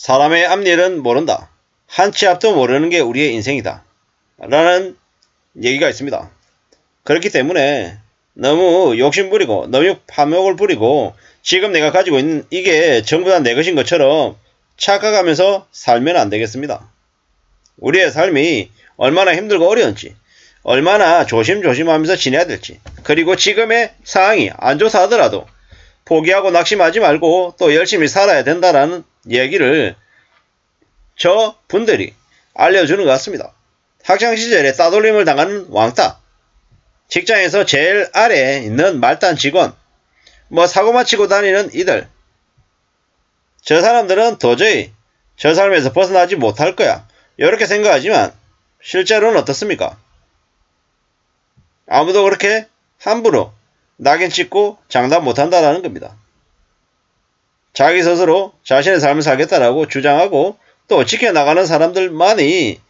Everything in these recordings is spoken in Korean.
사람의 앞일은 모른다. 한 치 앞도 모르는 게 우리의 인생이다. 라는 얘기가 있습니다. 그렇기 때문에 너무 욕심부리고 너무 탐욕을 부리고 지금 내가 가지고 있는 이게 전부 다 내 것인 것처럼 착각하면서 살면 안 되겠습니다. 우리의 삶이 얼마나 힘들고 어려운지, 얼마나 조심조심하면서 지내야 될지, 그리고 지금의 상황이 안 좋다 하더라도 포기하고 낙심하지 말고 또 열심히 살아야 된다라는 얘기를 저 분들이 알려주는 것 같습니다. 학창시절에 따돌림을 당하는 왕따, 직장에서 제일 아래에 있는 말단 직원, 사고만 치고 다니는 이들, 저 사람들은 도저히 저 삶에서 벗어나지 못할 거야, 이렇게 생각하지만 실제로는 어떻습니까? 아무도 그렇게 함부로 낙인 찍고 장담 못한다라는 겁니다. 자기 스스로 자신의 삶을 살겠다라고 주장하고 또 지켜나가는 사람들만이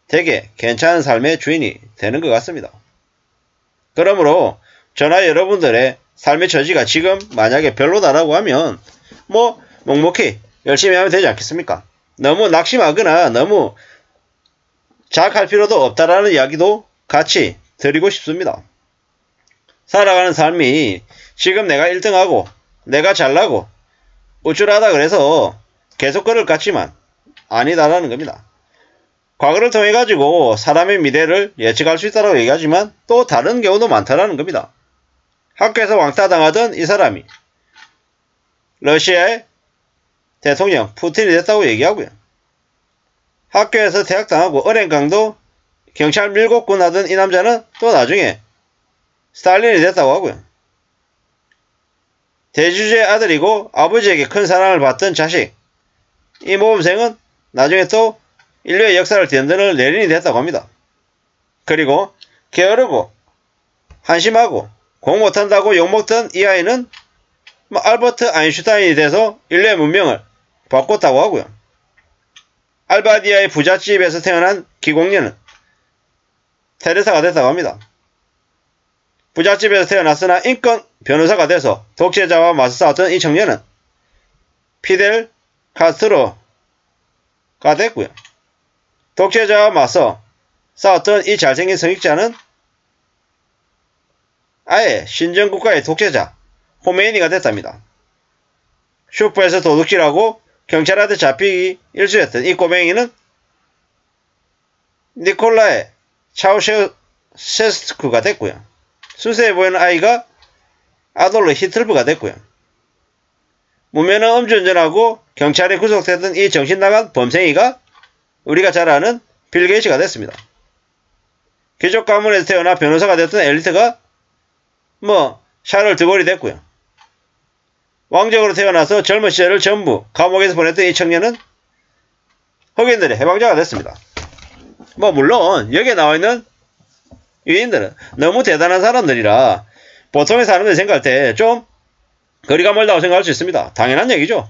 되게 괜찮은 삶의 주인이 되는 것 같습니다. 그러므로 저나 여러분들의 삶의 처지가 지금 만약에 별로다라고 하면 묵묵히 열심히 하면 되지 않겠습니까? 너무 낙심하거나 너무 자학할 필요도 없다라는 이야기도 같이 드리고 싶습니다. 살아가는 삶이 지금 내가 1등하고 내가 잘나고 우쭐하다 그래서 계속 그럴 것 같지만 아니다라는 겁니다. 과거를 통해 가지고 사람의 미래를 예측할 수 있다고 얘기하지만 또 다른 경우도 많다라는 겁니다. 학교에서 왕따 당하던 이 사람이 러시아의 대통령 푸틴이 됐다고 얘기하고요. 학교에서 퇴학당하고 은행강도 경찰 밀고군 하던 이 남자는 또 나중에 스탈린이 됐다고 하고요. 대주주의 아들이고 아버지에게 큰 사랑을 받던 자식, 이 모범생은 나중에 또 인류의 역사를 뒤흔드는 레닌이 됐다고 합니다. 그리고 게으르고 한심하고 공 못한다고 욕먹던 이 아이는 알버트 아인슈타인이 돼서 인류의 문명을 바꿨다고 하고요. 알바디아의 부잣집에서 태어난 기공녀는 테레사가 됐다고 합니다. 부잣집에서 태어났으나 인권 변호사가 돼서 독재자와 맞서 싸웠던 이 청년은 피델 카스트로가 됐고요. 독재자와 맞서 싸웠던 이 잘생긴 성직자는 아예 신정국가의 독재자 호메이니가 됐답니다. 슈퍼에서 도둑질하고 경찰한테 잡히기 일쑤했던 이 꼬맹이는 니콜라이 차우셰스쿠가 됐고요. 수세해 보이는 아이가 아돌프 히틀버가 됐고요. 무면허 음주운전하고 경찰에 구속됐던 이 정신나간 범생이가 우리가 잘 아는 빌 게이츠가 됐습니다. 귀족 가문에서 태어나 변호사가 됐던 엘리트가 샤를 드골이 됐고요. 왕족으로 태어나서 젊은 시절을 전부 감옥에서 보냈던 이 청년은 흑인들의 해방자가 됐습니다. 물론 여기에 나와있는 유인들은 너무 대단한 사람들이라 보통의 사람들이 생각할 때 좀 거리가 멀다고 생각할 수 있습니다. 당연한 얘기죠.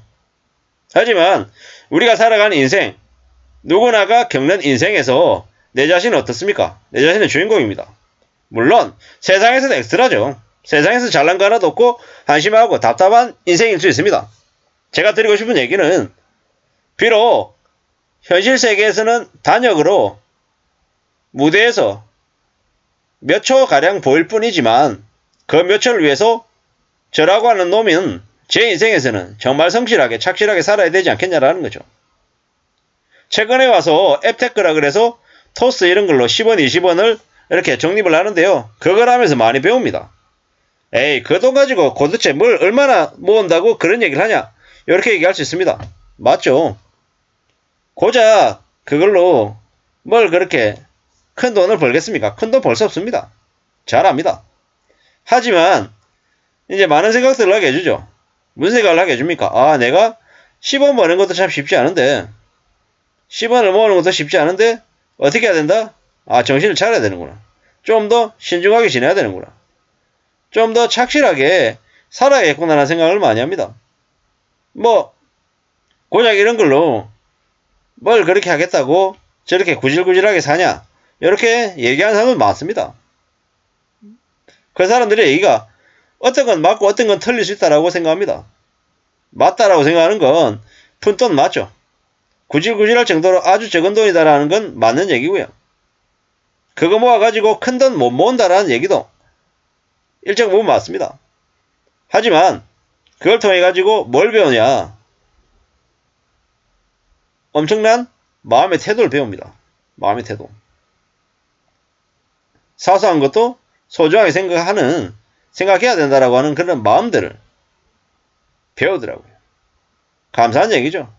하지만 우리가 살아가는 인생, 누구나가 겪는 인생에서 내 자신은 어떻습니까? 내 자신은 주인공입니다. 물론 세상에서는 엑스트라죠. 세상에서 잘난 거 하나도 없고 한심하고 답답한 인생일 수 있습니다. 제가 드리고 싶은 얘기는 비록 현실 세계에서는 단역으로 무대에서 몇 초가량 보일 뿐이지만 그 몇 초를 위해서 저라고 하는 놈은 제 인생에서는 정말 성실하게 착실하게 살아야 되지 않겠냐라는 거죠. 최근에 와서 앱테크라 그래서 토스 이런 걸로 10원 20원을 이렇게 적립을 하는데요. 그걸 하면서 많이 배웁니다. 에이, 그 돈 가지고 도대체 뭘 얼마나 모은다고 그런 얘기를 하냐, 이렇게 얘기할 수 있습니다. 맞죠? 고작 그걸로 뭘 그렇게 큰 돈을 벌겠습니까? 큰 돈 벌 수 없습니다. 잘 압니다. 하지만 이제 많은 생각들을 하게 해주죠. 무슨 생각을 하게 해줍니까? 내가 10원 버는 것도 참 쉽지 않은데, 10원을 모으는 것도 쉽지 않은데 어떻게 해야 된다? 정신을 차려야 되는구나. 좀 더 신중하게 지내야 되는구나. 좀 더 착실하게 살아야겠구나라는 생각을 많이 합니다. 고작 이런 걸로 뭘 그렇게 하겠다고 저렇게 구질구질하게 사냐, 이렇게 얘기하는 사람은 많습니다. 그 사람들의 얘기가 어떤 건 맞고 어떤 건 틀릴 수 있다라고 생각합니다. 맞다라고 생각하는 건 푼돈 맞죠. 구질구질할 정도로 아주 적은 돈이다라는 건 맞는 얘기고요. 그거 모아가지고 큰 돈 못 모은다라는 얘기도 일정 부분 맞습니다. 하지만 그걸 통해 가지고 뭘 배우냐? 엄청난 마음의 태도를 배웁니다. 마음의 태도. 사소한 것도 소중하게 생각해야 된다라고 하는 그런 마음들을 배우더라고요. 감사한 얘기죠.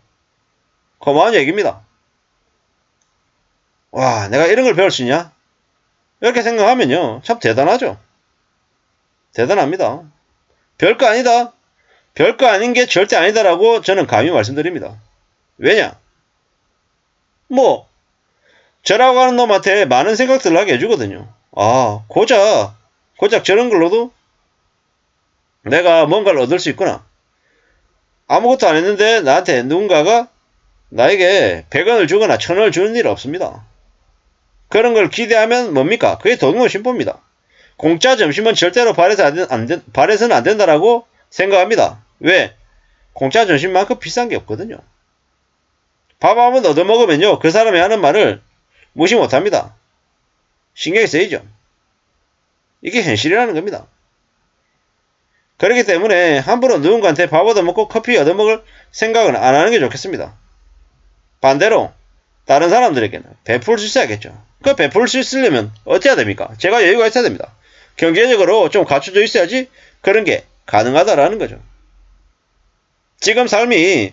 고마운 얘기입니다. 와, 내가 이런 걸 배울 수 있냐? 이렇게 생각하면요, 참 대단하죠. 대단합니다. 별거 아니다. 별거 아닌 게 절대 아니다라고 저는 감히 말씀드립니다. 왜냐? 저라고 하는 놈한테 많은 생각들을 하게 해주거든요. 아, 고작 저런 걸로도 내가 뭔가를 얻을 수 있구나. 아무것도 안 했는데 나한테 누군가가 나에게 100원을 주거나 1000원을 주는 일 없습니다. 그런 걸 기대하면 뭡니까? 그게 동요심보입니다. 공짜 점심은 절대로 발해서는 안 된다라고 생각합니다. 왜? 공짜 점심만큼 비싼 게 없거든요. 밥 한번 얻어먹으면요, 그 사람이 하는 말을 무시 못합니다. 신경이 쓰이죠. 이게 현실이라는 겁니다. 그렇기 때문에 함부로 누군가한테 밥 얻어먹고 커피 얻어먹을 생각은 안 하는 게 좋겠습니다. 반대로 다른 사람들에게는 베풀 수 있어야겠죠. 그 베풀 수 있으려면 어떻게 해야 됩니까? 제가 여유가 있어야 됩니다. 경제적으로 좀 갖춰져 있어야지 그런 게 가능하다라는 거죠. 지금 삶이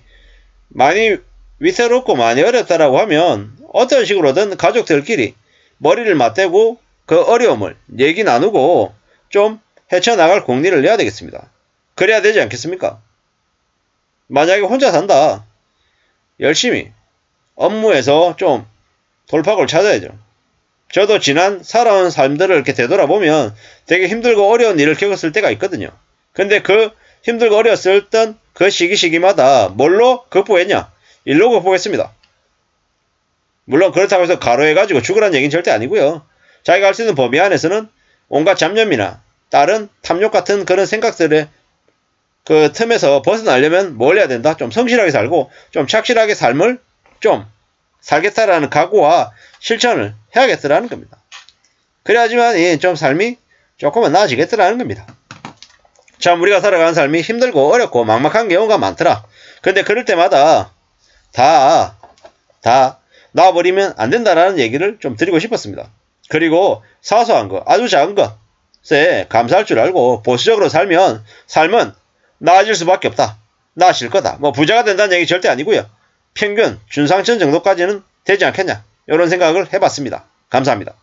많이 위태롭고 많이 어렵다라고 하면 어떤 식으로든 가족들끼리 머리를 맞대고 그 어려움을 얘기 나누고 좀 헤쳐나갈 공리를 내야 되겠습니다. 그래야 되지 않겠습니까? 만약에 혼자 산다. 열심히 업무에서 좀 돌파구를 찾아야죠. 저도 지난 살아온 삶들을 이렇게 되돌아보면 되게 힘들고 어려운 일을 겪었을 때가 있거든요. 근데 그 힘들고 어려웠던 그 시기마다 뭘로 극복했냐? 일로 극복했습니다. 물론 그렇다고 해서 가로해가지고 죽으라는 얘기는 절대 아니고요. 자기가 할 수 있는 범위 안에서는 온갖 잡념이나 다른 탐욕 같은 그런 생각들의 그 틈에서 벗어나려면 뭘 해야 된다? 좀 성실하게 살고 좀 착실하게 삶을 좀 살겠다라는 각오와 실천을 해야겠더라는 겁니다. 그래야지만 좀 삶이 조금은 나아지겠더라는 겁니다. 참 우리가 살아가는 삶이 힘들고 어렵고 막막한 경우가 많더라. 근데 그럴 때마다 다 놔버리면 안 된다라는 얘기를 좀 드리고 싶었습니다. 그리고 사소한 거, 아주 작은 것에 감사할 줄 알고 보수적으로 살면 삶은 나아질 수밖에 없다. 나아질 거다. 부자가 된다는 얘기 절대 아니고요. 평균, 준상층 정도까지는 되지 않겠냐. 이런 생각을 해봤습니다. 감사합니다.